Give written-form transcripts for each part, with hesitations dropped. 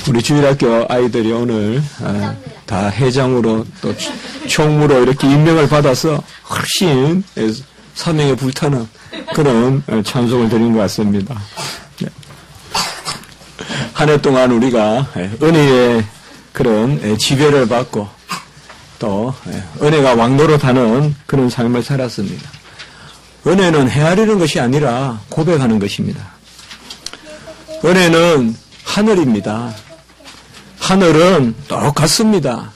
우리 주일학교 아이들이 오늘 다 회장으로 또 총무로 이렇게 임명을 받아서 훨씬 사명에 불타는 그런 찬송을 드린 것 같습니다. 한 해 동안 우리가 은혜의 그런 지배를 받고 또 은혜가 왕노릇하는 그런 삶을 살았습니다. 은혜는 헤아리는 것이 아니라 고백하는 것입니다. 은혜는 하늘입니다. 하늘은 똑같습니다.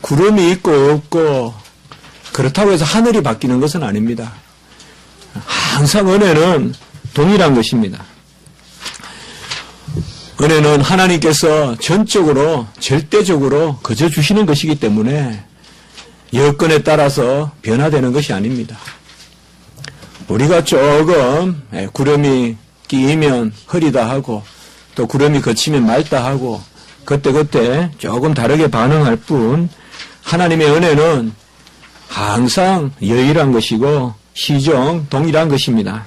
구름이 있고 없고 그렇다고 해서 하늘이 바뀌는 것은 아닙니다. 항상 은혜는 동일한 것입니다. 은혜는 하나님께서 전적으로 절대적으로 거저 주시는 것이기 때문에 여건에 따라서 변화되는 것이 아닙니다. 우리가 조금 구름이 끼면 흐리다 하고 또 구름이 거치면 맑다 하고 그때그때 조금 다르게 반응할 뿐 하나님의 은혜는 항상 유일한 것이고 시종 동일한 것입니다.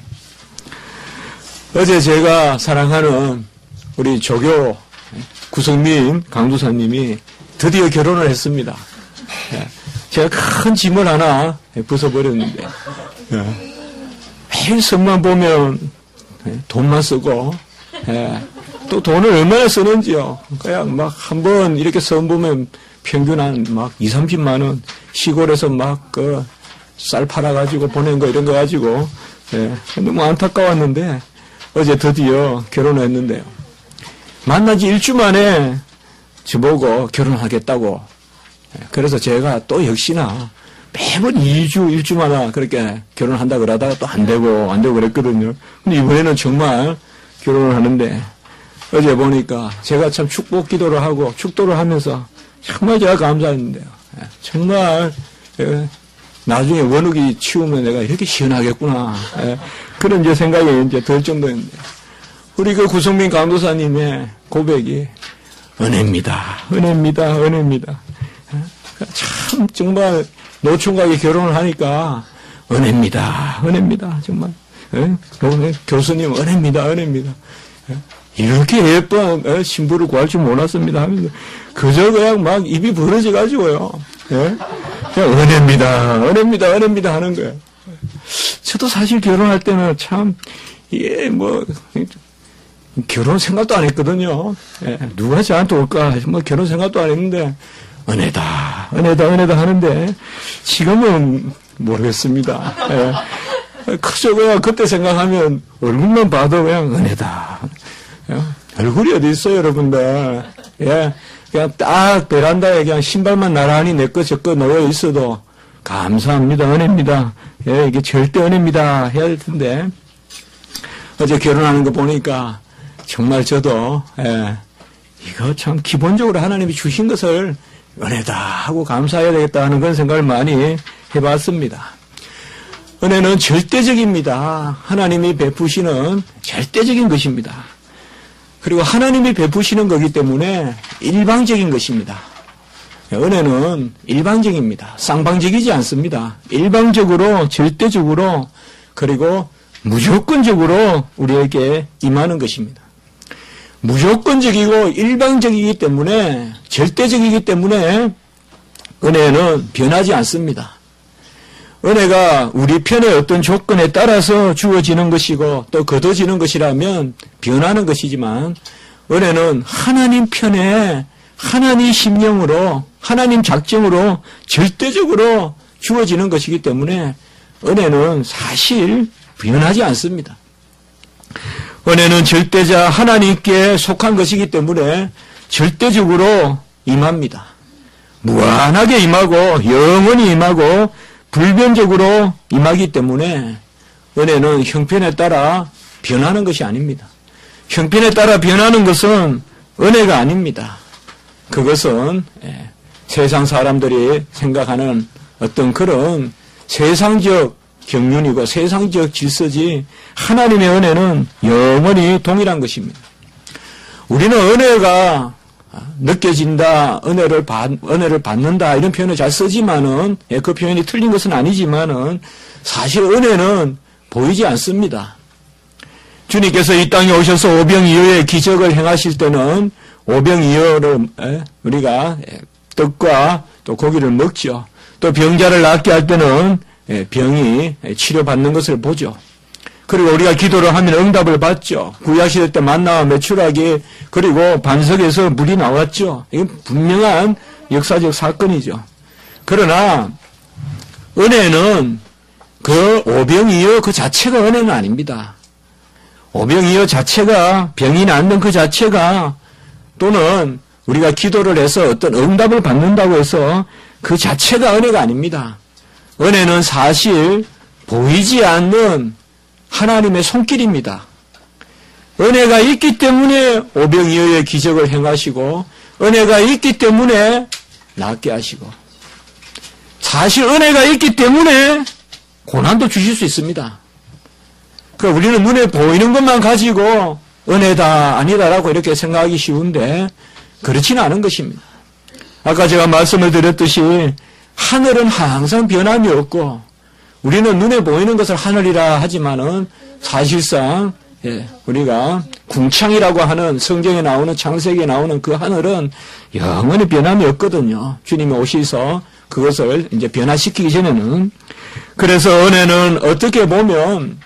어제 제가 사랑하는 우리 조교 구성민 강도사님이 드디어 결혼을 했습니다. 제가 큰 짐을 하나 벗어버렸는데 매일 선만 보면 돈만 쓰고 또 돈을 얼마나 쓰는지요. 그냥 막 한번 이렇게 선 보면 평균 한 막 2, 30만 원 시골에서 막 그 쌀 팔아가지고 보낸 거 이런 거 가지고 너무 안타까웠는데 어제 드디어 결혼을 했는데요. 만난 지 1주 만에 저보고 결혼하겠다고. 그래서 제가 또 역시나 매번 2주, 1주마다 그렇게 결혼한다 그러다가 또 안 되고 그랬거든요. 근데 이번에는 정말 결혼을 하는데 어제 보니까 제가 참 축복 기도를 하고 축도를 하면서 정말 제가 감사했는데요. 정말 나중에 원욱이 치우면 내가 이렇게 시원하겠구나. 그런 이제 생각이 이제 들 정도인데 우리 그 구성민 강도사님의 고백이 은혜입니다. 참 정말 노총각이 결혼을 하니까 은혜입니다. 정말 교수님 은혜입니다. 이렇게 예쁜 신부를 구할 줄 몰랐습니다 하면서 그저 그냥 막 입이 벌어져 가지고요. 그냥 은혜입니다 하는 거예요. 저도 사실 결혼할 때는 참 결혼 생각도 안 했거든요. 누가 저한테 올까? 결혼 생각도 안 했는데 은혜다 하는데 지금은 모르겠습니다. 그저 그냥 그때 생각하면 얼굴만 봐도 그냥 은혜다. 얼굴이 어디 있어요, 여러분들? 그냥 딱 베란다에 그냥 신발만 나란히 내 거 저 거 놓여 있어도 감사합니다, 은혜입니다. 이게 절대 은혜입니다 해야 될 텐데 어제 결혼하는 거 보니까 정말 저도 이거 참 기본적으로 하나님이 주신 것을 은혜다 하고 감사해야 되겠다 하는 그런 생각을 많이 해봤습니다. 은혜는 절대적입니다. 하나님이 베푸시는 절대적인 것입니다. 그리고 하나님이 베푸시는 거기 때문에 일방적인 것입니다. 은혜는 일방적입니다. 쌍방적이지 않습니다. 일방적으로 절대적으로 그리고 무조건적으로 우리에게 임하는 것입니다. 무조건적이고 일방적이기 때문에 절대적이기 때문에 은혜는 변하지 않습니다. 은혜가 우리 편의 어떤 조건에 따라서 주어지는 것이고 또 거둬지는 것이라면 변하는 것이지만 은혜는 하나님 편에 하나님 심령으로 하나님 작정으로 절대적으로 주어지는 것이기 때문에 은혜는 사실 변하지 않습니다. 은혜는 절대자 하나님께 속한 것이기 때문에 절대적으로 임합니다. 무한하게 임하고 영원히 임하고 불변적으로 임하기 때문에 은혜는 형편에 따라 변하는 것이 아닙니다. 형편에 따라 변하는 것은 은혜가 아닙니다. 그것은 세상 사람들이 생각하는 어떤 그런 세상적 경륜이고 세상적 질서지 하나님의 은혜는 영원히 동일한 것입니다. 우리는 은혜가 느껴진다, 은혜를 받는다 이런 표현을 잘 쓰지만은 그 표현이 틀린 것은 아니지만은 사실 은혜는 보이지 않습니다. 주님께서 이 땅에 오셔서 오병이어의 기적을 행하실 때는 오병이어를 우리가 떡과 또 고기를 먹죠. 또 병자를 낫게 할 때는 병이 치료받는 것을 보죠. 그리고 우리가 기도를 하면 응답을 받죠. 구약시대 때 만나와 메추라기 그리고 반석에서 물이 나왔죠. 이건 분명한 역사적 사건이죠. 그러나 은혜는 그 오병이어 그 자체가 은혜는 아닙니다. 오병이어 자체가 병이 낫는 그 자체가 또는 우리가 기도를 해서 어떤 응답을 받는다고 해서 그 자체가 은혜가 아닙니다. 은혜는 사실 보이지 않는 하나님의 손길입니다. 은혜가 있기 때문에 오병이어의 기적을 행하시고 은혜가 있기 때문에 낫게 하시고 사실 은혜가 있기 때문에 고난도 주실 수 있습니다. 우리는 눈에 보이는 것만 가지고 은혜다 아니다라고 이렇게 생각하기 쉬운데 그렇지는 않은 것입니다. 아까 제가 말씀을 드렸듯이 하늘은 항상 변함이 없고 우리는 눈에 보이는 것을 하늘이라 하지만은 사실상 우리가 궁창이라고 하는 성경에 나오는 창세기에 나오는 그 하늘은 영원히 변함이 없거든요. 주님이 오셔서 그것을 이제 변화시키기 전에는. 그래서 은혜는 어떻게 보면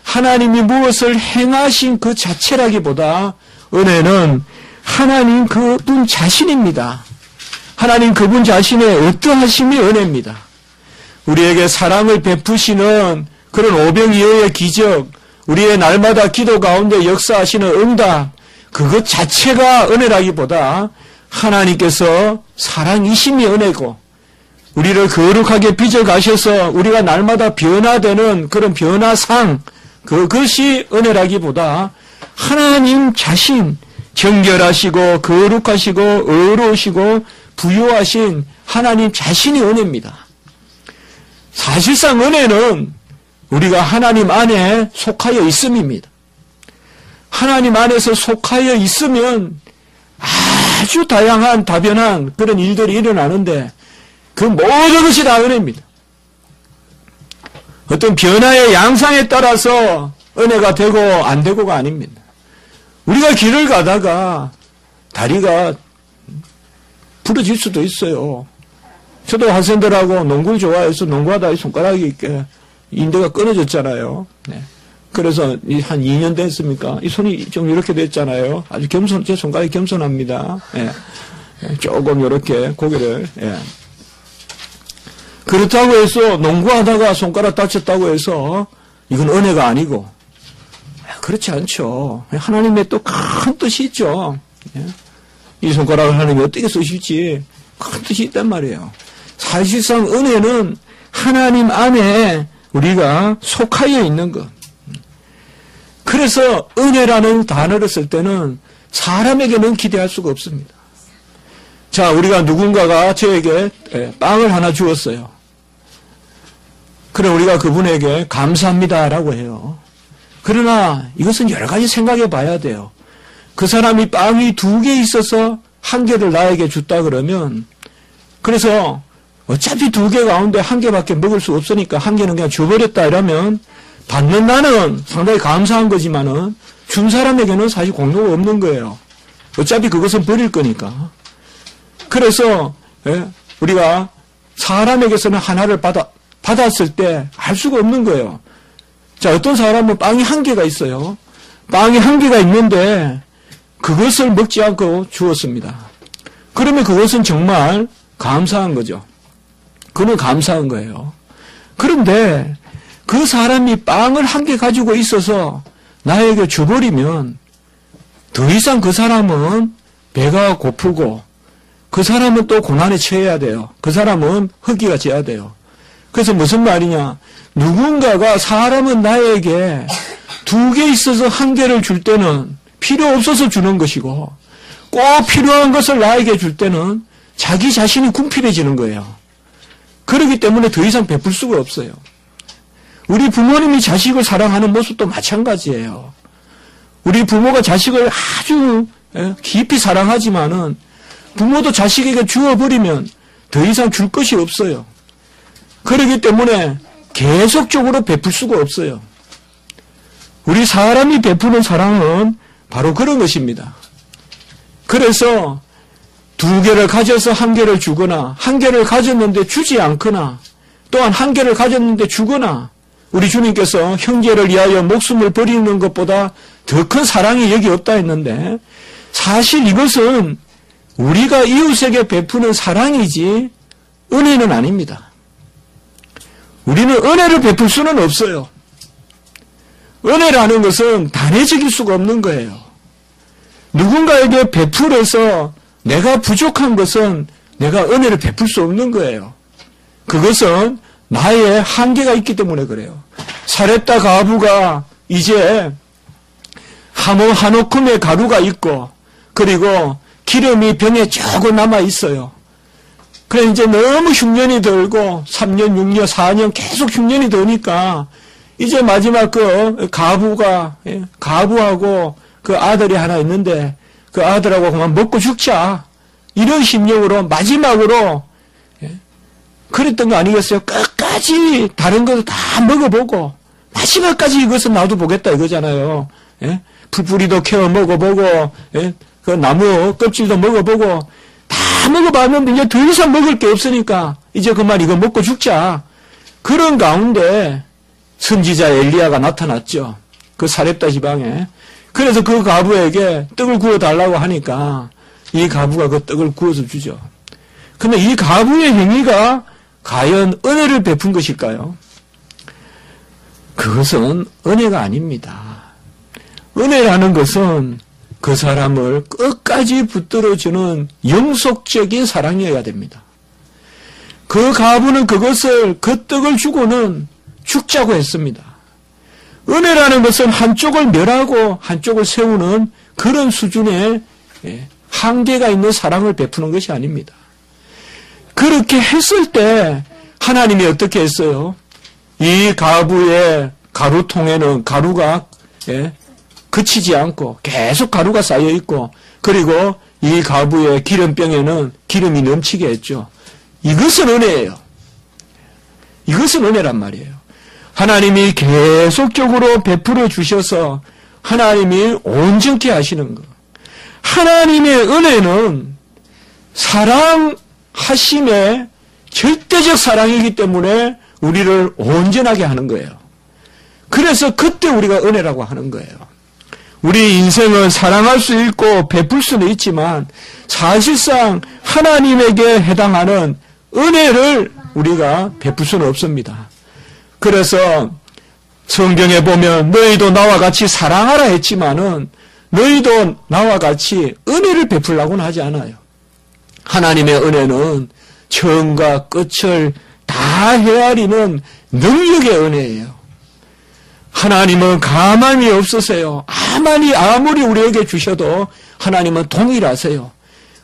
하나님이 무엇을 행하신 그 자체라기보다 은혜는 하나님 그분 자신입니다. 하나님 그분 자신의 어떠하심이 은혜입니다. 우리에게 사랑을 베푸시는 그런 오병이어의 기적, 우리의 날마다 기도 가운데 역사하시는 응답, 그것 자체가 은혜라기보다 하나님께서 사랑이심이 은혜고 우리를 거룩하게 빚어가셔서 우리가 날마다 변화되는 그런 변화상, 그것이 은혜라기보다 하나님 자신, 정결하시고 거룩하시고 의로우시고 부유하신 하나님 자신이 은혜입니다. 사실상 은혜는 우리가 하나님 안에 속하여 있음입니다. 하나님 안에서 속하여 있으면 아주 다양한 다변한 그런 일들이 일어나는데 그 모든 것이 다 은혜입니다. 어떤 변화의 양상에 따라서 은혜가 되고 안 되고가 아닙니다. 우리가 길을 가다가 다리가 부러질 수도 있어요. 저도 학생들하고 농구를 좋아해서 농구하다 손가락이 이렇게 인대가 끊어졌잖아요. 네. 그래서 한 2년 됐습니까? 이 손이 좀 이렇게 됐잖아요. 아주 제 손가락이 겸손합니다. 예. 조금 이렇게 고개를, 그렇다고 해서 농구하다가 손가락 다쳤다고 해서 이건 은혜가 아니고, 그렇지 않죠. 하나님의 또 큰 뜻이 있죠. 이 손가락을 하나님이 어떻게 쓰실지 큰 뜻이 있단 말이에요. 사실상 은혜는 하나님 안에 우리가 속하여 있는 것. 그래서 은혜라는 단어를 쓸 때는 사람에게는 기대할 수가 없습니다. 자, 우리가 누군가가 저에게 빵을 하나 주었어요. 그럼 우리가 그분에게 감사합니다라고 해요. 그러나 이것은 여러 가지 생각해 봐야 돼요. 그 사람이 빵이 2개 있어서 1개를 나에게 줬다 그러면 그래서 어차피 2개 가운데 1개밖에 먹을 수 없으니까 1개는 그냥 줘버렸다 이러면 받는 나는 상당히 감사한 거지만은 준 사람에게는 사실 공로가 없는 거예요. 어차피 그것은 버릴 거니까. 그래서 우리가 사람에게서는 하나를 받았을 때 알 수가 없는 거예요. 자, 어떤 사람은 빵이 1개가 있어요. 빵이 1개가 있는데 그것을 먹지 않고 주었습니다. 그러면 그것은 정말 감사한 거죠. 그는 감사한 거예요. 그런데 그 사람이 빵을 1개 가지고 있어서 나에게 줘버리면 더 이상 그 사람은 배가 고프고 그 사람은 또 고난에 처해야 돼요. 그 사람은 허기가 져야 돼요. 그래서 무슨 말이냐. 누군가가 사람은 나에게 2개 있어서 1개를 줄 때는 필요 없어서 주는 것이고 꼭 필요한 것을 나에게 줄 때는 자기 자신이 궁핍해지는 거예요. 그렇기 때문에 더 이상 베풀 수가 없어요. 우리 부모님이 자식을 사랑하는 모습도 마찬가지예요. 우리 부모가 자식을 아주 깊이 사랑하지만은 부모도 자식에게 주어버리면 더 이상 줄 것이 없어요. 그렇기 때문에 계속적으로 베풀 수가 없어요. 우리 사람이 베푸는 사랑은 바로 그런 것입니다. 그래서 2개를 가져서 1개를 주거나 1개를 가졌는데 주지 않거나 또한 1개를 가졌는데 주거나 우리 주님께서 형제를 위하여 목숨을 버리는 것보다 더 큰 사랑이 여기 없다 했는데 사실 이것은 우리가 이웃에게 베푸는 사랑이지 은혜는 아닙니다. 우리는 은혜를 베풀 수는 없어요. 은혜라는 것은 단회적일 수가 없는 거예요. 누군가에게 베풀어서 내가 부족한 것은 내가 은혜를 베풀 수 없는 거예요. 그것은 나의 한계가 있기 때문에 그래요. 사렙다 과부가 이제 한 오큼의 가루가 있고 그리고 기름이 병에 조금 남아 있어요. 그래 이제 너무 흉년이 들고 3년, 6년, 4년 계속 흉년이 드니까 이제 마지막 그 가부하고 그 아들이 하나 있는데 그 아들하고 그만 먹고 죽자 이런 심령으로 마지막으로 그랬던 거 아니겠어요? 끝까지 다른 것도 다 먹어보고 마지막까지 이것은 나도 보겠다 이거잖아요. 풀뿌리도 캐어 먹어보고 그 나무 껍질도 먹어보고 다 먹어봤는데 이제 더 이상 먹을 게 없으니까 이제 그만 이거 먹고 죽자. 그런 가운데 선지자 엘리야가 나타났죠. 그 사렙다 지방에. 그래서 그 과부에게 떡을 구워달라고 하니까 이 과부가 그 떡을 구워서 주죠. 근데 이 과부의 행위가 과연 은혜를 베푼 것일까요? 그것은 은혜가 아닙니다. 은혜라는 것은 그 사람을 끝까지 붙들어주는 영속적인 사랑이어야 됩니다. 그 과부는 그것을 그 떡을 주고는 죽자고 했습니다. 은혜라는 것은 한쪽을 멸하고 한쪽을 세우는 그런 수준의 한계가 있는 사랑을 베푸는 것이 아닙니다. 그렇게 했을 때 하나님이 어떻게 했어요? 이 과부의 가루통에는 가루가 그치지 않고 계속 가루가 쌓여 있고 그리고 이 과부의 기름병에는 기름이 넘치게 했죠. 이것은 은혜예요. 이것은 은혜란 말이에요. 하나님이 계속적으로 베풀어 주셔서 하나님이 온전케 하시는 것. 하나님의 은혜는 사랑하심의 절대적 사랑이기 때문에 우리를 온전하게 하는 거예요. 그래서 그때 우리가 은혜라고 하는 거예요. 우리 인생은 사랑할 수 있고 베풀 수는 있지만 사실상 하나님에게 해당하는 은혜를 우리가 베풀 수는 없습니다. 그래서 성경에 보면 너희도 나와 같이 사랑하라 했지만은 너희도 나와 같이 은혜를 베풀라고는 하지 않아요. 하나님의 은혜는 처음과 끝을 다 헤아리는 능력의 은혜예요. 하나님은 가만히 없으세요. 아무리 우리에게 주셔도 하나님은 동일하세요.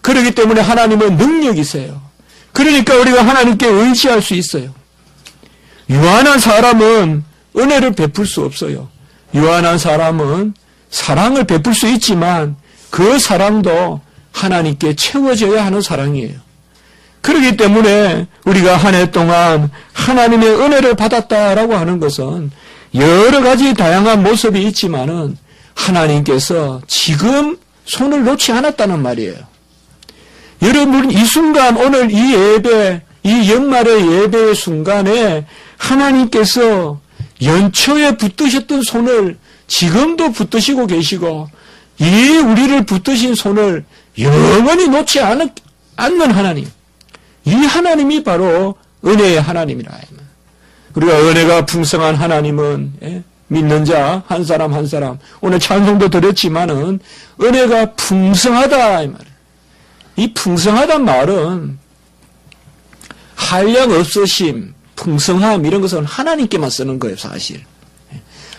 그렇기 때문에 하나님은 능력이세요. 그러니까 우리가 하나님께 의지할 수 있어요. 유한한 사람은 은혜를 베풀 수 없어요. 유한한 사람은 사랑을 베풀 수 있지만 그 사랑도 하나님께 채워져야 하는 사랑이에요. 그렇기 때문에 우리가 한 해 동안 하나님의 은혜를 받았다라고 하는 것은 여러 가지 다양한 모습이 있지만은 하나님께서 지금 손을 놓지 않았다는 말이에요. 여러분 이 순간 오늘 이 예배, 이 연말의 예배의 순간에 하나님께서 연초에 붙드셨던 손을 지금도 붙드시고 계시고 이 우리를 붙드신 손을 영원히 놓지 않는 하나님. 이 하나님이 바로 은혜의 하나님이라. 우리가 은혜가 풍성한 하나님은 믿는 자 한 사람 한 사람 오늘 찬송도 드렸지만은 은혜가 풍성하다 이 말이에요. 이 풍성하단 말은 한량 없으심, 풍성함 이런 것은 하나님께만 쓰는 거예요. 사실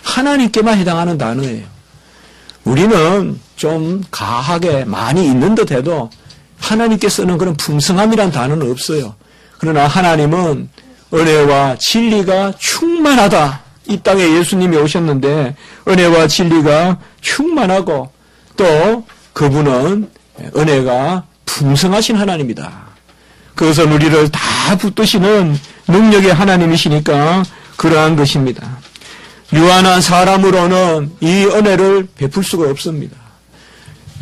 하나님께만 해당하는 단어예요. 우리는 좀 가하게 많이 있는 듯 해도 하나님께 쓰는 그런 풍성함이란 단어는 없어요. 그러나 하나님은 은혜와 진리가 충만하다. 이 땅에 예수님이 오셨는데 은혜와 진리가 충만하고 또 그분은 은혜가 풍성하신 하나님이다. 그것은 우리를 다 붙드시는 능력의 하나님이시니까 그러한 것입니다. 유한한 사람으로는 이 은혜를 베풀 수가 없습니다.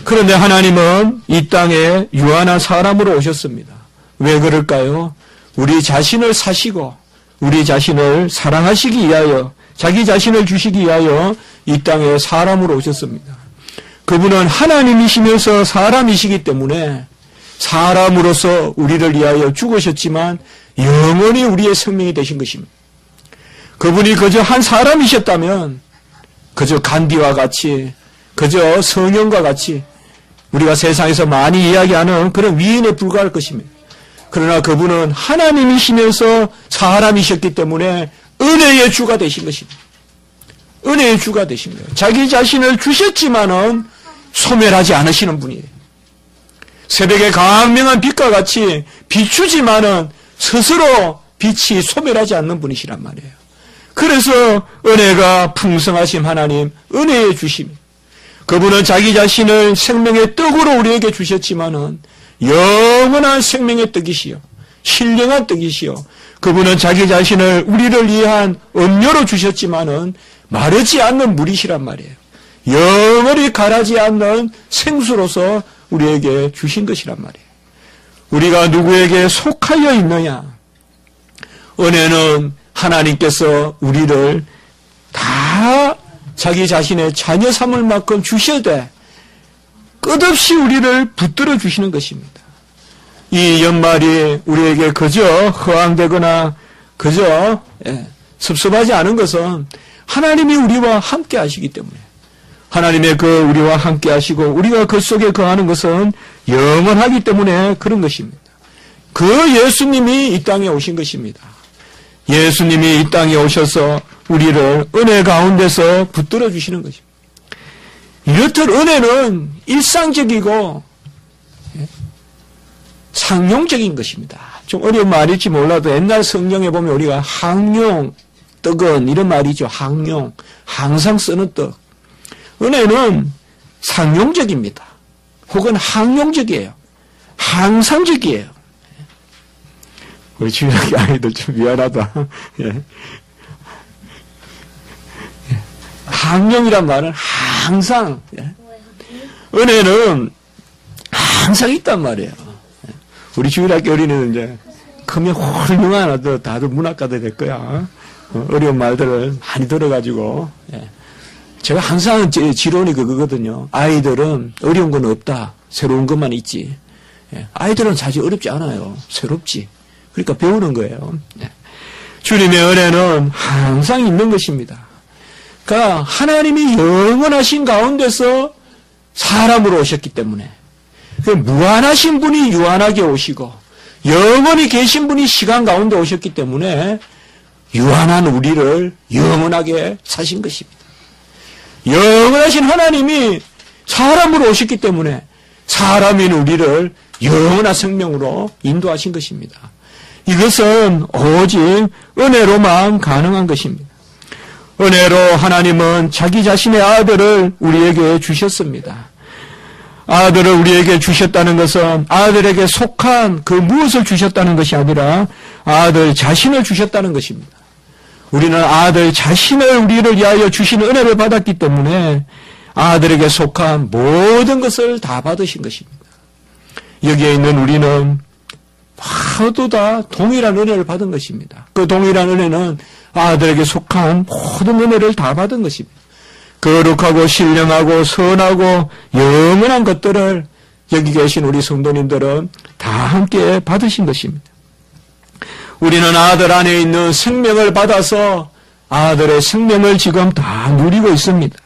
그런데 하나님은 이 땅에 유한한 사람으로 오셨습니다. 왜 그럴까요? 우리 자신을 사시고 우리 자신을 사랑하시기 위하여 자기 자신을 주시기 위하여 이 땅에 사람으로 오셨습니다. 그분은 하나님이시면서 사람이시기 때문에 사람으로서 우리를 위하여 죽으셨지만 영원히 우리의 생명이 되신 것입니다. 그분이 그저 한 사람이셨다면 그저 간디와 같이 그저 성령과 같이 우리가 세상에서 많이 이야기하는 그런 위인에 불과할 것입니다. 그러나 그분은 하나님이시면서 사람이셨기 때문에 은혜의 주가 되신 것입니다. 은혜의 주가 되신 거예요. 자기 자신을 주셨지만은 소멸하지 않으시는 분이에요. 새벽의 광명한 빛과 같이 비추지만은 스스로 빛이 소멸하지 않는 분이시란 말이에요. 그래서 은혜가 풍성하신 하나님, 은혜의 주심. 그분은 자기 자신을 생명의 떡으로 우리에게 주셨지만은 영원한 생명의 떡이시요, 신령한 떡이시요. 그분은 자기 자신을 우리를 위한 음료로 주셨지만은 마르지 않는 물이시란 말이에요. 영원히 가라지 않는 생수로서 우리에게 주신 것이란 말이에요. 우리가 누구에게 속하여 있느냐? 은혜는 하나님께서 우리를 다 자기 자신의 자녀 삼을 만큼 주셔되 끝없이 우리를 붙들어 주시는 것입니다. 이 연말이 우리에게 그저 허황되거나 그저 섭섭하지 않은 것은 하나님이 우리와 함께 하시기 때문에 하나님의 그 우리와 함께 하시고 우리가 그 속에 거하는 것은 영원하기 때문에 그런 것입니다. 그 예수님이 이 땅에 오신 것입니다. 예수님이 이 땅에 오셔서 우리를 은혜 가운데서 붙들어 주시는 것입니다. 이렇듯 은혜는 일상적이고 상용적인 것입니다. 좀 어려운 말일지 몰라도 옛날 성경에 보면 우리가 항용, 떡은 이런 말이죠. 항용, 항상 쓰는 떡. 은혜는 상용적입니다. 혹은 항용적이에요. 항상적이에요. 우리 주일학교 아이들 좀 미안하다. 예. 항용이란 말은 항상, 은혜는 항상 있단 말이에요. 우리 주일학교 어린이는 이제 크면 훌륭한 아들, 다들 문학가들 될 거야. 어려운 말들을 많이 들어가지고, 제가 항상 지론이 그거거든요. 아이들은 어려운 건 없다. 새로운 것만 있지. 아이들은 사실 어렵지 않아요. 새롭지. 그러니까 배우는 거예요. 주님의 은혜는 항상 있는 것입니다. 그러니까 하나님이 영원하신 가운데서 사람으로 오셨기 때문에 무한하신 분이 유한하게 오시고 영원히 계신 분이 시간 가운데 오셨기 때문에 유한한 우리를 영원하게 사신 것입니다. 영원하신 하나님이 사람으로 오셨기 때문에 사람인 우리를 영원한 생명으로 인도하신 것입니다. 이것은 오직 은혜로만 가능한 것입니다. 은혜로 하나님은 자기 자신의 아들을 우리에게 주셨습니다. 아들을 우리에게 주셨다는 것은 아들에게 속한 그 무엇을 주셨다는 것이 아니라 아들 자신을 주셨다는 것입니다. 우리는 아들 자신을 우리를 위하여 주시는 은혜를 받았기 때문에 아들에게 속한 모든 것을 다 받으신 것입니다. 여기에 있는 우리는 모두 다 동일한 은혜를 받은 것입니다. 그 동일한 은혜는 아들에게 속한 모든 은혜를 다 받은 것입니다. 거룩하고 신령하고 선하고 영원한 것들을 여기 계신 우리 성도님들은 다 함께 받으신 것입니다. 우리는 아들 안에 있는 생명을 받아서 아들의 생명을 지금 다 누리고 있습니다.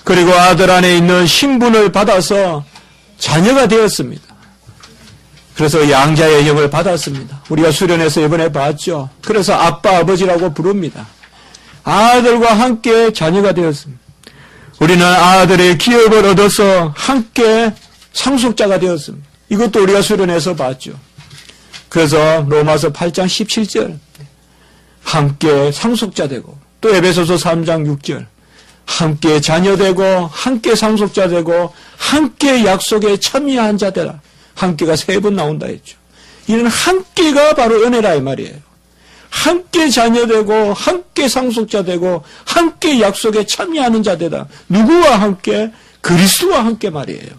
그리고 아들 안에 있는 신분을 받아서 자녀가 되었습니다. 그래서 양자의 영을 받았습니다. 우리가 수련회에서 이번에 봤죠. 그래서 아빠, 아버지라고 부릅니다. 아들과 함께 자녀가 되었습니다. 우리는 아들의 기업을 얻어서 함께 상속자가 되었습니다. 이것도 우리가 수련회에서 봤죠. 그래서 로마서 8장 17절 함께 상속자 되고 또 에베소서 3장 6절 함께 자녀 되고 함께 상속자 되고 함께 약속에 참여한 자 되라. 함께가 3번 나온다 했죠. 이는 함께가 바로 은혜라 이 말이에요. 함께 자녀되고 함께 상속자 되고 함께 약속에 참여하는 자 되다. 누구와 함께? 그리스도와 함께 말이에요.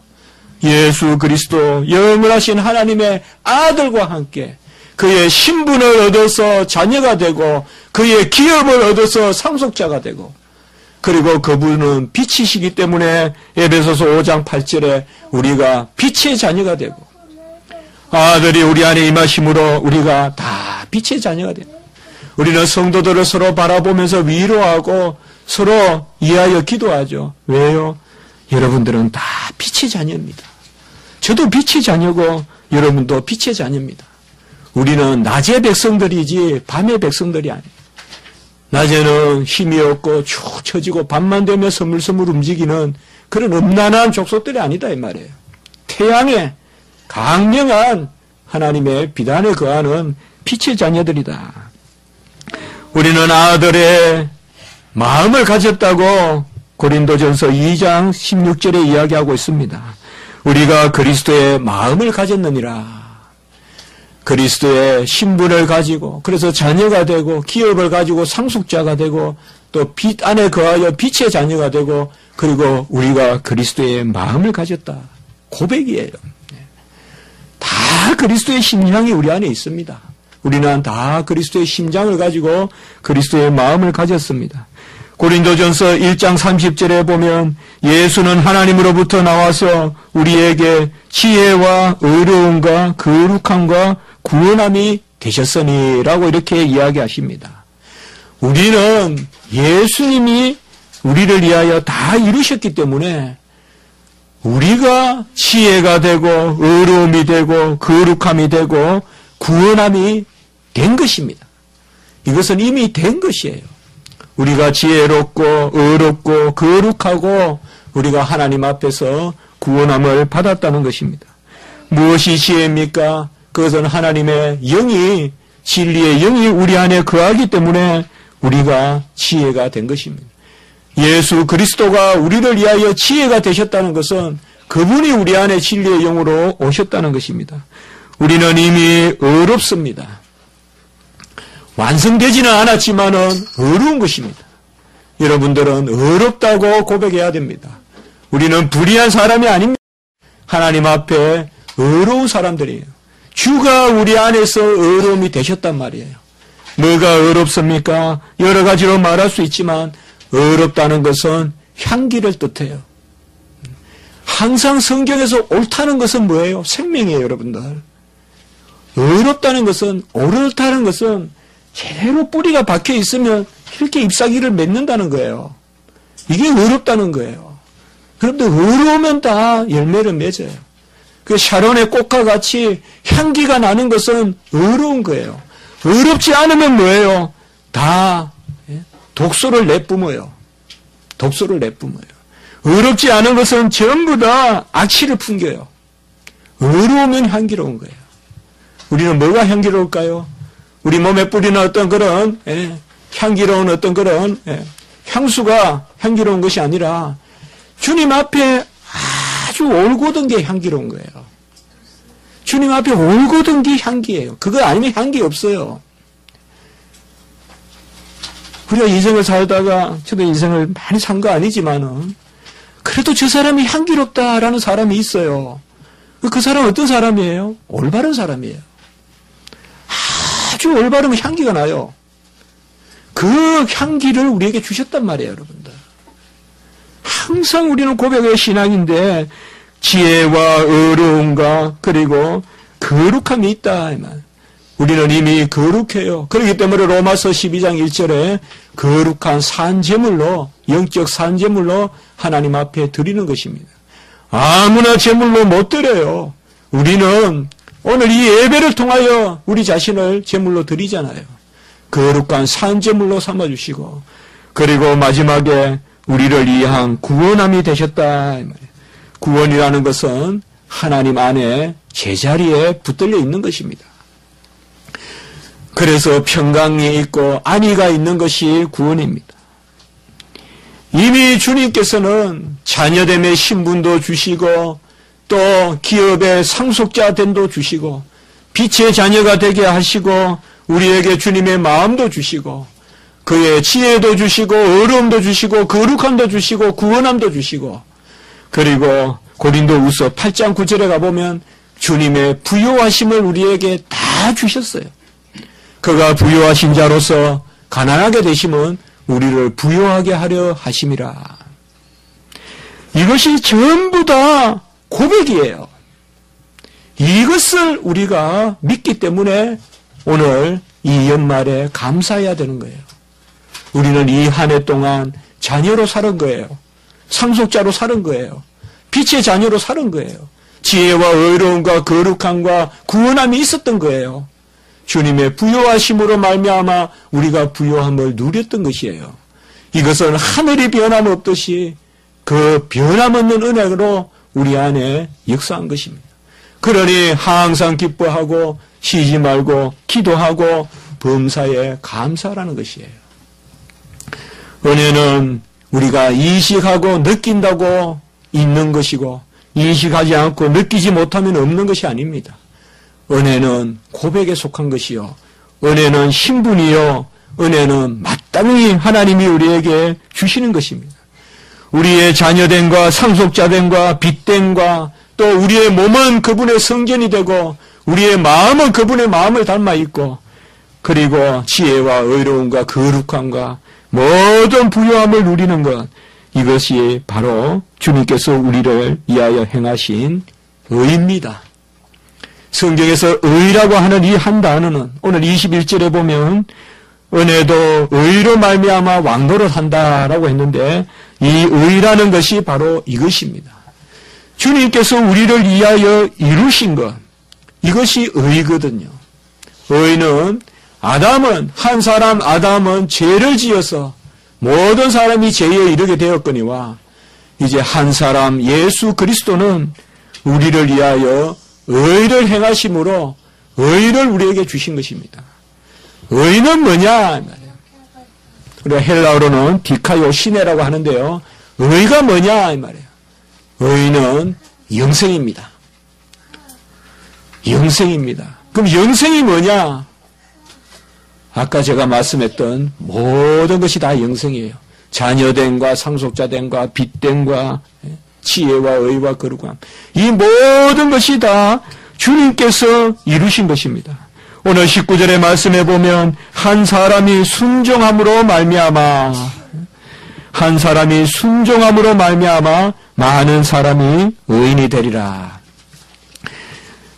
예수 그리스도 영원하신 하나님의 아들과 함께 그의 신분을 얻어서 자녀가 되고 그의 기업을 얻어서 상속자가 되고 그리고 그분은 빛이시기 때문에 에베소서 5장 8절에 우리가 빛의 자녀가 되고 아들이 우리 안에 임하심으로 우리가 다 빛의 자녀가 됩니다. 우리는 성도들을 서로 바라보면서 위로하고 서로 이해하여 기도하죠. 왜요? 여러분들은 다 빛의 자녀입니다. 저도 빛의 자녀고 여러분도 빛의 자녀입니다. 우리는 낮의 백성들이지 밤의 백성들이 아니에요. 낮에는 힘이 없고 축 처지고 밤만 되면 서물서물 움직이는 그런 음란한 족속들이 아니다 이 말이에요. 태양의 강력한 하나님의 비단에 거하는 빛의 자녀들이다. 우리는 아들의 마음을 가졌다고 고린도전서 2장 16절에 이야기하고 있습니다. 우리가 그리스도의 마음을 가졌느니라. 그리스도의 신분을 가지고 그래서 자녀가 되고 기업을 가지고 상속자가 되고 또 빛 안에 거하여 빛의 자녀가 되고 그리고 우리가 그리스도의 마음을 가졌다. 고백이에요. 다 그리스도의 심장이 우리 안에 있습니다. 우리는 다 그리스도의 심장을 가지고 그리스도의 마음을 가졌습니다. 고린도전서 1장 30절에 보면 예수는 하나님으로부터 나와서 우리에게 지혜와 의로움과 거룩함과 구원함이 되셨으니라고 이렇게 이야기하십니다. 우리는 예수님이 우리를 위하여 다 이루셨기 때문에 우리가 지혜가 되고 의로움이 되고 거룩함이 되고 구원함이 된 것입니다. 이것은 이미 된 것이에요. 우리가 지혜롭고 의롭고 거룩하고 우리가 하나님 앞에서 구원함을 받았다는 것입니다. 무엇이 지혜입니까? 그것은 하나님의 영이 진리의 영이 우리 안에 거하기 때문에 우리가 지혜가 된 것입니다. 예수 그리스도가 우리를 위하여 지혜가 되셨다는 것은 그분이 우리 안에 진리의 영으로 오셨다는 것입니다. 우리는 이미 의롭습니다. 완성되지는 않았지만은 의로운 것입니다. 여러분들은 의롭다고 고백해야 됩니다. 우리는 불의한 사람이 아닙니다. 하나님 앞에 의로운 사람들이에요. 주가 우리 안에서 의로움이 되셨단 말이에요. 뭐가 의롭습니까? 여러 가지로 말할 수 있지만 의롭다는 것은 향기를 뜻해요. 항상 성경에서 옳다는 것은 뭐예요? 생명이에요, 여러분들. 의롭다는 것은, 옳다는 것은 제대로 뿌리가 박혀 있으면 이렇게 잎사귀를 맺는다는 거예요. 이게 의롭다는 거예요. 그런데 의로우면 다 열매를 맺어요. 그 샤론의 꽃과 같이 향기가 나는 것은 의로운 거예요. 의롭지 않으면 뭐예요? 다 독소를 내뿜어요. 독소를 내뿜어요. 의롭지 않은 것은 전부 다 악취를 풍겨요. 의로우면 향기로운 거예요. 우리는 뭐가 향기로울까요? 우리 몸에 뿌리는 어떤 그런 향기로운 어떤 그런 향수가 향기로운 것이 아니라 주님 앞에 아주 올곧은 게 향기로운 거예요. 주님 앞에 올곧은 게 향기예요. 그거 아니면 향기 없어요. 우리가 인생을 살다가 저도 인생을 많이 산 거 아니지만은 그래도 저 사람이 향기롭다라는 사람이 있어요. 그 사람은 어떤 사람이에요? 올바른 사람이에요. 아주 올바르면 향기가 나요. 그 향기를 우리에게 주셨단 말이에요, 여러분들. 항상 우리는 고백의 신앙인데 지혜와 의로움과 그리고 거룩함이 있다. 우리는 이미 거룩해요. 그렇기 때문에 로마서 12장 1절에 거룩한 산제물로 영적 산제물로 하나님 앞에 드리는 것입니다. 아무나 제물로 못 드려요. 우리는 오늘 이 예배를 통하여 우리 자신을 제물로 드리잖아요. 거룩한 산제물로 삼아주시고 그리고 마지막에 우리를 위한 구원함이 되셨다. 구원이라는 것은 하나님 안에 제자리에 붙들려 있는 것입니다. 그래서 평강이 있고 안위가 있는 것이 구원입니다. 이미 주님께서는 자녀됨의 신분도 주시고 또 기업의 상속자 됨도 주시고 빛의 자녀가 되게 하시고 우리에게 주님의 마음도 주시고 그의 지혜도 주시고 의로움도 주시고 거룩함도 주시고 구원함도 주시고 그리고 고린도후서 8장 9절에 가보면 주님의 부요하심을 우리에게 다 주셨어요. 그가 부요하신 자로서 가난하게 되심은 우리를 부요하게 하려 하심이라. 이것이 전부 다 고백이에요. 이것을 우리가 믿기 때문에 오늘 이 연말에 감사해야 되는 거예요. 우리는 이 한 해 동안 자녀로 사는 거예요. 상속자로 사는 거예요. 빛의 자녀로 사는 거예요. 지혜와 의로움과 거룩함과 구원함이 있었던 거예요. 주님의 부요하심으로 말미암아 우리가 부요함을 누렸던 것이에요. 이것은 하늘이 변함없듯이 그 변함없는 은혜로 우리 안에 역사한 것입니다. 그러니 항상 기뻐하고 쉬지 말고 기도하고 범사에 감사하라는 것이에요. 은혜는 우리가 인식하고 느낀다고 있는 것이고 인식하지 않고 느끼지 못하면 없는 것이 아닙니다. 은혜는 고백에 속한 것이요. 은혜는 신분이요. 은혜는 마땅히 하나님이 우리에게 주시는 것입니다. 우리의 자녀됨과 상속자됨과 빚됨과 또 우리의 몸은 그분의 성전이 되고 우리의 마음은 그분의 마음을 닮아 있고 그리고 지혜와 의로움과 거룩함과 모든 부요함을 누리는 것, 이것이 바로 주님께서 우리를 위하여 행하신 의입니다. 성경에서 의라고 하는 이 한 단어는 오늘 21절에 보면 은혜도 의로 말미암아 왕노릇한다라고 했는데 이 의라는 것이 바로 이것입니다. 주님께서 우리를 위하여 이루신 것, 이것이 의거든요. 의는 한 사람 아담은 죄를 지어서 모든 사람이 죄에 이르게 되었거니와 이제 한 사람 예수 그리스도는 우리를 위하여 의를 행하심으로 의를 우리에게 주신 것입니다. 의는 뭐냐? 우리가 헬라어로는 디카요시네라고 하는데요. 의가 뭐냐? 이 말이에요. 의는 영생입니다. 영생입니다. 그럼 영생이 뭐냐? 아까 제가 말씀했던 모든 것이 다 영생이에요. 자녀됨과 상속자됨과 빚됨과 지혜와 의와 거룩함. 이 모든 것이 다 주님께서 이루신 것입니다. 오늘 19절의 말씀에 보면 한 사람이 순종함으로 말미암아 많은 사람이 의인이 되리라.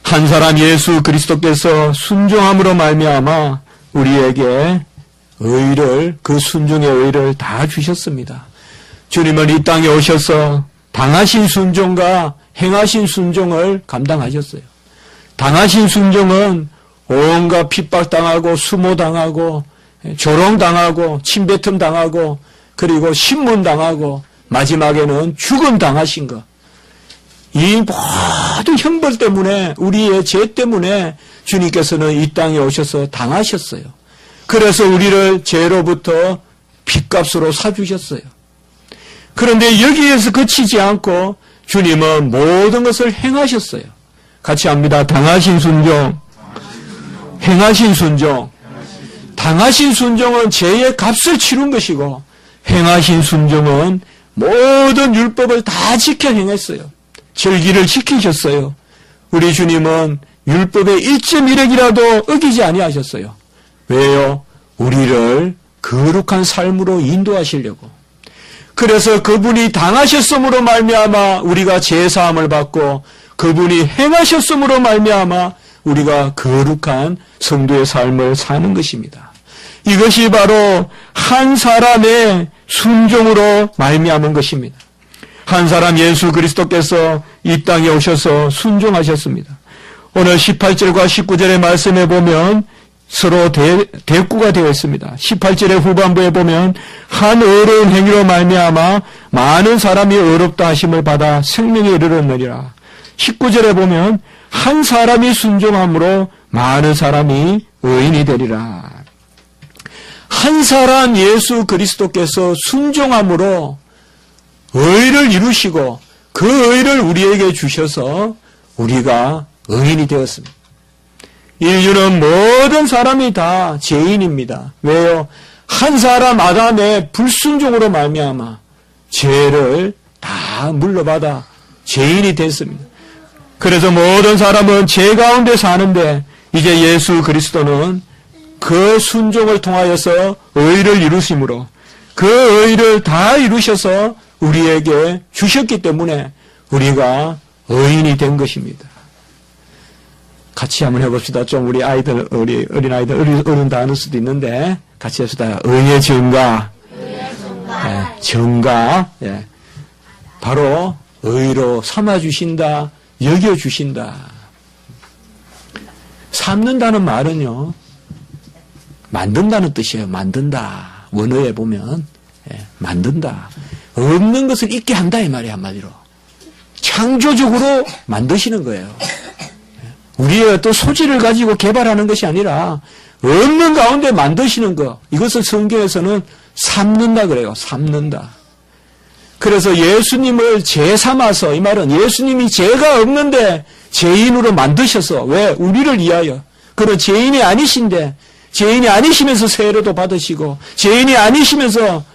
한 사람 예수 그리스도께서 순종함으로 말미암아 우리에게 의를, 그 순종의 의를 다 주셨습니다. 주님은 이 땅에 오셔서 당하신 순종과 행하신 순종을 감당하셨어요. 당하신 순종은 온갖 핍박당하고 수모당하고 조롱당하고 침뱉음당하고 그리고 신문당하고 마지막에는 죽음당하신 것. 이 모든 형벌 때문에 우리의 죄 때문에 주님께서는 이 땅에 오셔서 당하셨어요. 그래서 우리를 죄로부터 빚값으로 사주셨어요. 그런데 여기에서 그치지 않고 주님은 모든 것을 행하셨어요. 같이 합니다. 당하신 순종, 행하신 순종. 당하신 순종은 죄의 값을 치른 것이고 행하신 순종은 모든 율법을 다 지켜 행했어요. 절기를 지키셨어요. 우리 주님은 율법의 1.1핵이라도 어기지 아니하셨어요. 왜요? 우리를 거룩한 삶으로 인도하시려고. 그래서 그분이 당하셨음으로 말미암아 우리가 제사함을 받고 그분이 행하셨음으로 말미암아 우리가 거룩한 성도의 삶을 사는 것입니다. 이것이 바로 한 사람의 순종으로 말미암은 것입니다. 한 사람 예수 그리스도께서 이 땅에 오셔서 순종하셨습니다. 오늘 18절과 19절의 말씀에 보면 서로 대꾸가 되어 있습니다. 18절의 후반부에 보면 한 의로운 행위로 말미암아 많은 사람이 의롭다 하심을 받아 생명에 이르렀느니라. 19절에 보면 한 사람이 순종함으로 많은 사람이 의인이 되리라. 한 사람 예수 그리스도께서 순종함으로 의를 이루시고 그 의를 우리에게 주셔서 우리가 의인이 되었습니다. 인류는 모든 사람이 다 죄인입니다. 왜요? 한 사람 아담의 불순종으로 말미암아 죄를 다 물러받아 죄인이 됐습니다. 그래서 모든 사람은 죄 가운데 사는데 이제 예수 그리스도는 그 순종을 통하여서 의를 이루심으로 그 의를 다 이루셔서 우리에게 주셨기 때문에 우리가 의인이 된 것입니다. 같이 한번 해봅시다. 좀 우리 아이들, 우리 어린아이들, 어른 다 아는 수도 있는데 같이 합시다. 의의 증가. 예, 증가. 예. 바로 의로 삼아주신다, 여겨주신다. 삼는다는 말은요, 만든다는 뜻이에요. 만든다. 원어에 보면, 예, 만든다. 없는 것을 있게 한다, 이 말이에요, 한마디로. 창조적으로 만드시는 거예요. 우리의 어떤 소질을 가지고 개발하는 것이 아니라, 없는 가운데 만드시는 것. 이것을 성경에서는 삼는다 그래요. 삼는다. 그래서 예수님을 죄 삼아서, 이 말은 예수님이 죄가 없는데 죄인으로 만드셔서, 왜? 우리를 위하여. 그런 죄인이 아니신데, 죄인이 아니시면서 세례도 받으시고, 죄인이 아니시면서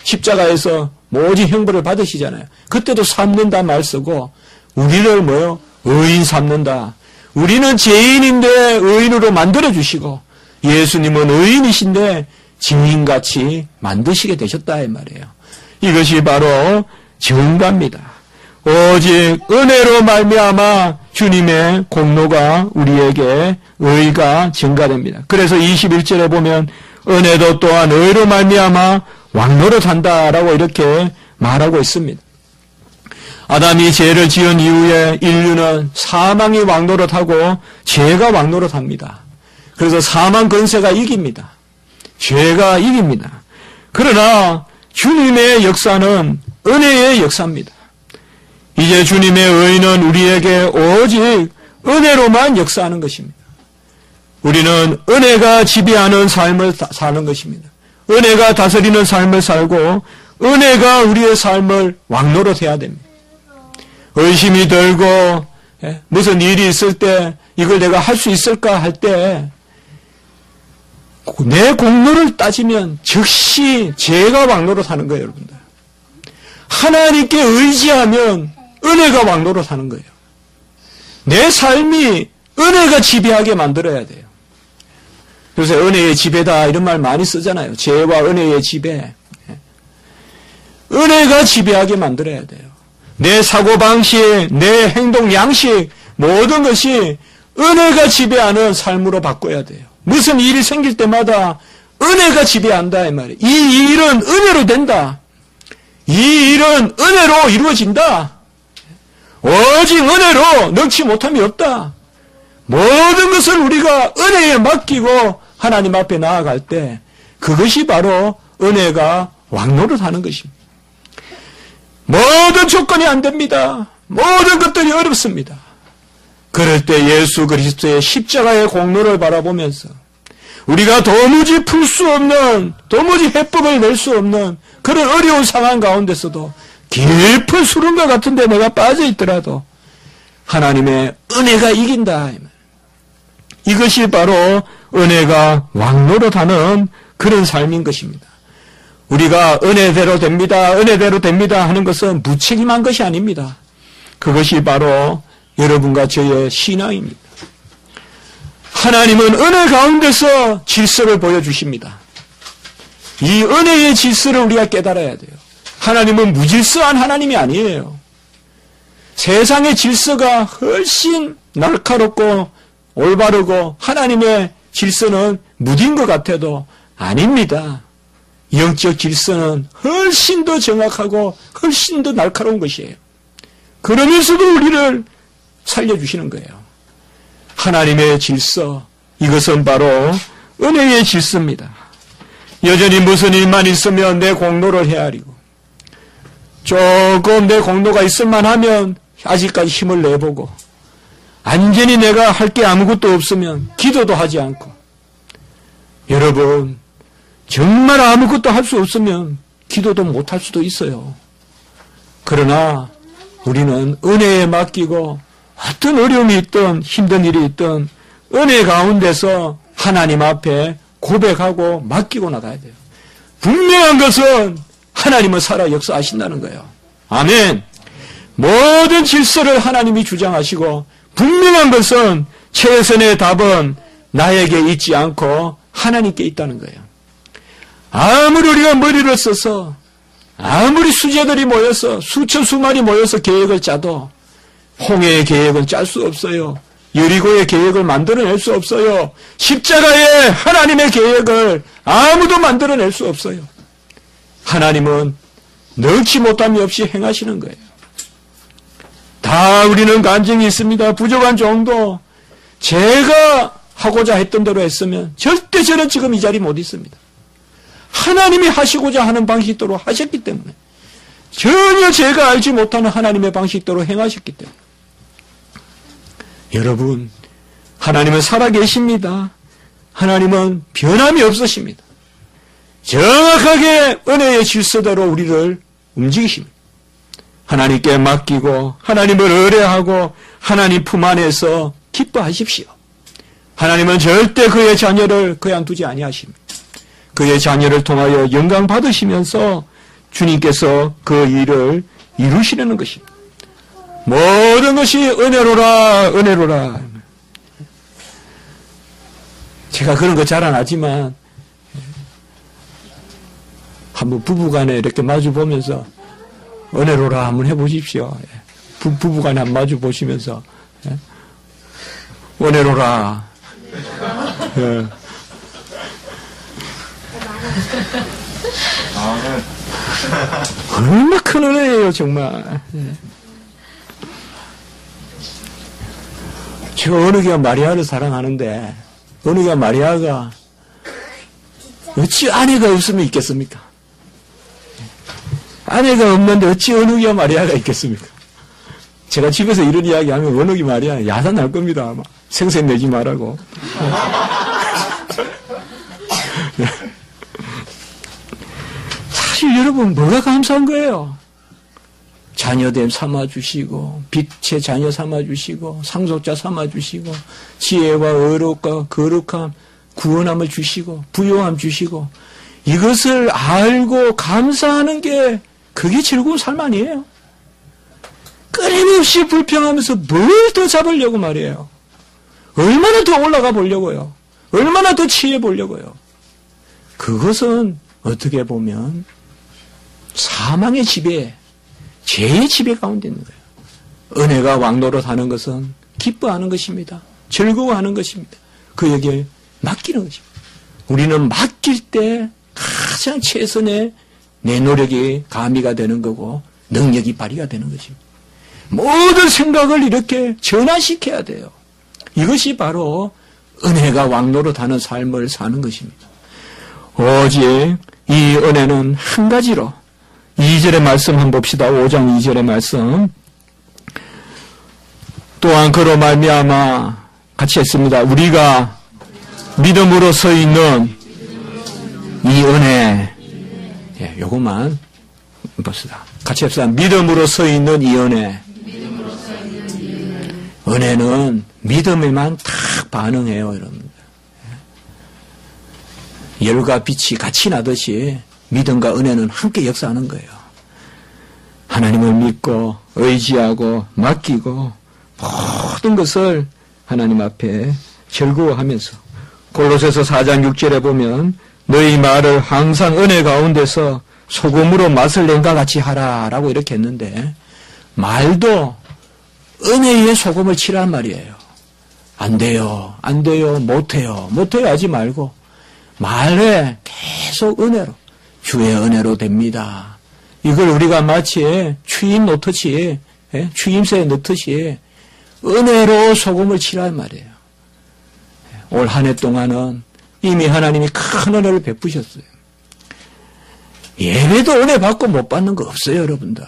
십자가에서 모진 형벌을 받으시잖아요. 그때도 삼는다 말 쓰고, 우리를 뭐요? 의인 삼는다. 우리는 죄인인데 의인으로 만들어주시고, 예수님은 의인이신데 증인같이 만드시게 되셨다, 이 말이에요. 이것이 바로 증가입니다. 오직 은혜로 말미암아 주님의 공로가 우리에게 의가 증가됩니다. 그래서 21절에 보면 은혜도 또한 의로 말미암아 왕노릇한다라고 이렇게 말하고 있습니다. 아담이 죄를 지은 이후에 인류는 사망이 왕노릇하고 죄가 왕노릇합니다. 그래서 사망 권세가 이깁니다. 죄가 이깁니다. 그러나 주님의 역사는 은혜의 역사입니다. 이제 주님의 의는 우리에게 오직 은혜로만 역사하는 것입니다. 우리는 은혜가 지배하는 삶을 사는 것입니다. 은혜가 다스리는 삶을 살고 은혜가 우리의 삶을 왕노릇해야 됩니다. 의심이 들고 무슨 일이 있을 때 이걸 내가 할 수 있을까 할 때 내 공로를 따지면 즉시 죄가 왕노릇하는 거예요, 여러분들. 하나님께 의지하면 은혜가 왕노릇하는 거예요. 내 삶이 은혜가 지배하게 만들어야 돼요. 요새 은혜의 지배다 이런 말 많이 쓰잖아요. 죄와 은혜의 지배. 은혜가 지배하게 만들어야 돼요. 내 사고방식, 내 행동 양식 모든 것이 은혜가 지배하는 삶으로 바꿔야 돼요. 무슨 일이 생길 때마다 은혜가 지배한다 이 말이에요. 이 일은 은혜로 된다. 이 일은 은혜로 이루어진다. 오직 은혜로 능치 못함이 없다. 모든 것을 우리가 은혜에 맡기고 하나님 앞에 나아갈 때 그것이 바로 은혜가 왕노릇하는 것입니다. 모든 조건이 안 됩니다. 모든 것들이 어렵습니다. 그럴 때 예수 그리스도의 십자가의 공로를 바라보면서 우리가 도무지 풀 수 없는, 도무지 해법을 낼 수 없는 그런 어려운 상황 가운데서도 깊은 수렁과 같은 데 내가 빠져 있더라도 하나님의 은혜가 이긴다. 이것이 바로 은혜가 왕노릇하는 그런 삶인 것입니다. 우리가 은혜대로 됩니다, 은혜대로 됩니다 하는 것은 무책임한 것이 아닙니다. 그것이 바로 여러분과 저의 신앙입니다. 하나님은 은혜 가운데서 질서를 보여주십니다. 이 은혜의 질서를 우리가 깨달아야 돼요. 하나님은 무질서한 하나님이 아니에요. 세상의 질서가 훨씬 날카롭고 올바르고 하나님의 질서는 무딘 것 같아도 아닙니다. 영적 질서는 훨씬 더 정확하고 훨씬 더 날카로운 것이에요. 그러면서도 우리를 살려주시는 거예요. 하나님의 질서, 이것은 바로 은혜의 질서입니다. 여전히 무슨 일만 있으면 내 공로를 헤아리고 조금 내 공로가 있을만 하면 아직까지 힘을 내보고 완전히 내가 할 게 아무것도 없으면 기도도 하지 않고 여러분 정말 아무것도 할 수 없으면 기도도 못할 수도 있어요. 그러나 우리는 은혜에 맡기고 어떤 어려움이 있든 힘든 일이 있든 은혜 가운데서 하나님 앞에 고백하고 맡기고 나가야 돼요. 분명한 것은 하나님은 살아 역사하신다는 거예요. 아멘. 모든 질서를 하나님이 주장하시고 분명한 것은 최선의 답은 나에게 있지 않고 하나님께 있다는 거예요. 아무리 우리가 머리를 써서 아무리 수제들이 모여서 수천 수만이 모여서 계획을 짜도 홍해의 계획은 짤 수 없어요. 여리고의 계획을 만들어낼 수 없어요. 십자가의 하나님의 계획을 아무도 만들어낼 수 없어요. 하나님은 능치 못함이 없이 행하시는 거예요. 다 우리는 간증이 있습니다. 부족한 정도. 제가 하고자 했던 대로 했으면 절대 저는 지금 이 자리에 못 있습니다. 하나님이 하시고자 하는 방식대로 하셨기 때문에, 전혀 제가 알지 못하는 하나님의 방식대로 행하셨기 때문에. 여러분, 하나님은 살아계십니다. 하나님은 변함이 없으십니다. 정확하게 은혜의 질서대로 우리를 움직이십니다. 하나님께 맡기고 하나님을 의뢰하고 하나님 품 안에서 기뻐하십시오. 하나님은 절대 그의 자녀를 그양두지 아니하십니다. 그의 자녀를 통하여 영광 받으시면서 주님께서 그 일을 이루시려는 것입니다. 모든 것이 은혜로라, 은혜로라. 제가 그런 거 잘 안 하지만 한번 부부간에 이렇게 마주 보면서 은혜로라 한번 해보십시오. 부부간에 한번 마주 보시면서 은혜로라. 예. 얼마나 큰 은혜예요, 정말. 제가 어느 교가 마리아를 사랑하는데, 어느 교가 마리아가 어찌 아내가 없으면 있겠습니까? 아내가 없는데 어찌 어느 교가 마리아가 있겠습니까? 제가 집에서 이런 이야기 하면 어느 교 마리아 야단 날 겁니다, 아마. 생색 내지 말라고. 사실 여러분, 뭐가 감사한 거예요? 자녀됨 삼아주시고, 빛의 자녀 삼아주시고, 상속자 삼아주시고, 지혜와 의롭과 거룩함, 구원함을 주시고, 부요함 주시고, 이것을 알고 감사하는 게 그게 즐거운 삶 아니에요? 끊임없이 불평하면서 뭘 더 잡으려고 말이에요? 얼마나 더 올라가 보려고요? 얼마나 더 치해 보려고요? 그것은 어떻게 보면 사망의 지배, 죄의 지배 가운데 있는 거예요. 은혜가 왕노릇하는 것은 기뻐하는 것입니다. 즐거워하는 것입니다. 그에게 맡기는 것입니다. 우리는 맡길 때 가장 최선의 내 노력이 가미가 되는 거고 능력이 발휘가 되는 것입니다. 모든 생각을 이렇게 전환시켜야 돼요. 이것이 바로 은혜가 왕노릇하는 삶을 사는 것입니다. 오직 이 은혜는 한 가지로 2절의 말씀 한번 봅시다. 5장 2절의 말씀. 또한 그로 말미암아 같이 했습니다. 우리가 믿음으로 서 있는 이 은혜. 예, 요것만 봅시다. 같이 합시다. 믿음으로 서 있는 이 은혜. 은혜는 믿음에만 탁 반응해요, 여러분. 열과 빛이 같이 나듯이 믿음과 은혜는 함께 역사하는 거예요. 하나님을 믿고 의지하고 맡기고 모든 것을 하나님 앞에 즐거워하면서 골로새서 4장 6절에 보면 너희 말을 항상 은혜 가운데서 소금으로 맛을 낸과 같이 하라라고 이렇게 했는데 말도 은혜에 소금을 치란 말이에요. 안 돼요, 안 돼요, 못해요, 못해요 하지 말고 말에 계속 은혜로 주의 은혜로 됩니다. 이걸 우리가 마치 추임 놓듯이 추임새에 넣듯이 은혜로 소금을 치란 말이에요. 올 한 해 동안은 이미 하나님이 큰 은혜를 베푸셨어요. 예배도 은혜 받고 못 받는 거 없어요, 여러분들.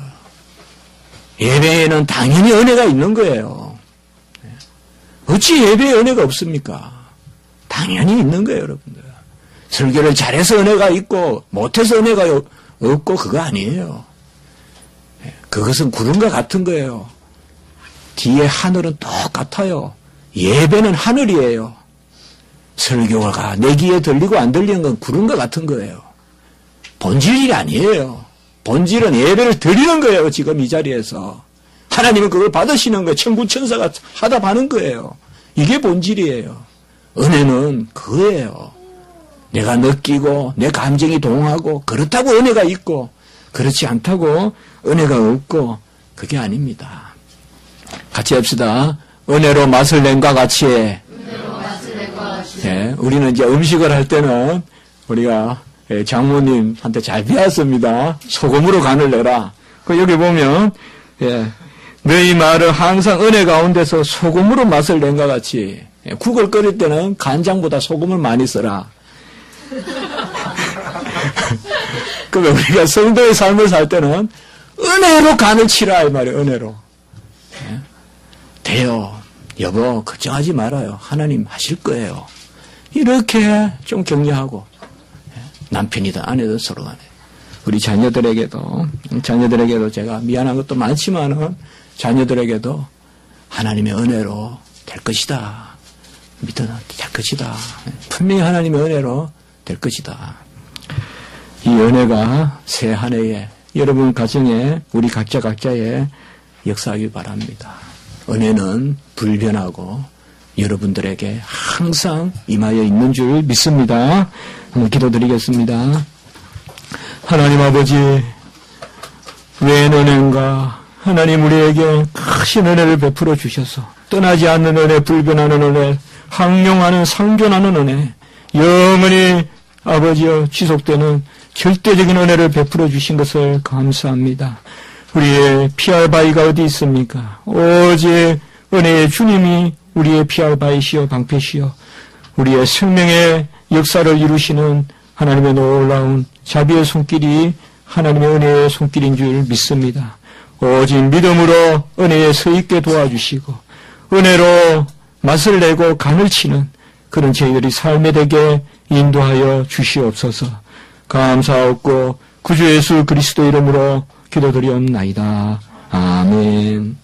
예배에는 당연히 은혜가 있는 거예요. 어찌 예배에 은혜가 없습니까? 당연히 있는 거예요, 여러분들. 설교를 잘해서 은혜가 있고 못해서 은혜가 없고 그거 아니에요. 그것은 구름과 같은 거예요. 뒤에 하늘은 똑같아요. 예배는 하늘이에요. 설교가 내 귀에 들리고 안 들리는 건 구름과 같은 거예요. 본질이 아니에요. 본질은 예배를 드리는 거예요. 지금 이 자리에서. 하나님은 그걸 받으시는 거예요. 천군 천사가 하답하는 거예요. 이게 본질이에요. 은혜는 그거예요. 내가 느끼고 내 감정이 동하고 그렇다고 은혜가 있고 그렇지 않다고 은혜가 없고 그게 아닙니다. 같이 합시다. 은혜로 맛을 낸과 같이. 네, 우리는 이제 음식을 할 때는 우리가 장모님한테 잘 배웠습니다. 소금으로 간을 내라. 그 여기 보면 너희 말을 항상 은혜 가운데서 소금으로 맛을 낸과 같이. 국을 끓일 때는 간장보다 소금을 많이 써라. 그러면 우리가 성도의 삶을 살 때는 은혜로 간을 치라 이 말이에요. 은혜로. 돼요. 여보 걱정하지 말아요. 하나님 하실 거예요. 이렇게 좀 격려하고 남편이든 아내든 서로 간에 우리 자녀들에게도 제가 미안한 것도 많지만은 자녀들에게도 하나님의 은혜로 될 것이다. 믿어 될 것이다. 분명히 하나님의 은혜로 될 것이다. 이 은혜가 새 한 해에 여러분 가정에 우리 각자의 역사하길 바랍니다. 은혜는 불변하고 여러분들에게 항상 임하여 있는 줄 믿습니다. 한번 기도드리겠습니다. 하나님 아버지, 웬 은혜인가? 하나님 우리에게 크신 은혜를 베풀어 주셔서 떠나지 않는 은혜, 불변하는 은혜, 항용하는 상존하는 은혜, 영원히 아버지여 지속되는 절대적인 은혜를 베풀어 주신 것을 감사합니다. 우리의 피할 바위가 어디 있습니까? 오직 은혜의 주님이 우리의 피할 바위시여 방패시여 우리의 생명의 역사를 이루시는 하나님의 놀라운 자비의 손길이 하나님의 은혜의 손길인 줄 믿습니다. 오직 믿음으로 은혜에 서 있게 도와주시고 은혜로 맛을 내고 간을 치는 그런 저희들이 삶에 되게 인도하여 주시옵소서. 감사하옵고 구주 예수 그리스도 이름으로 기도드리옵나이다. 아멘.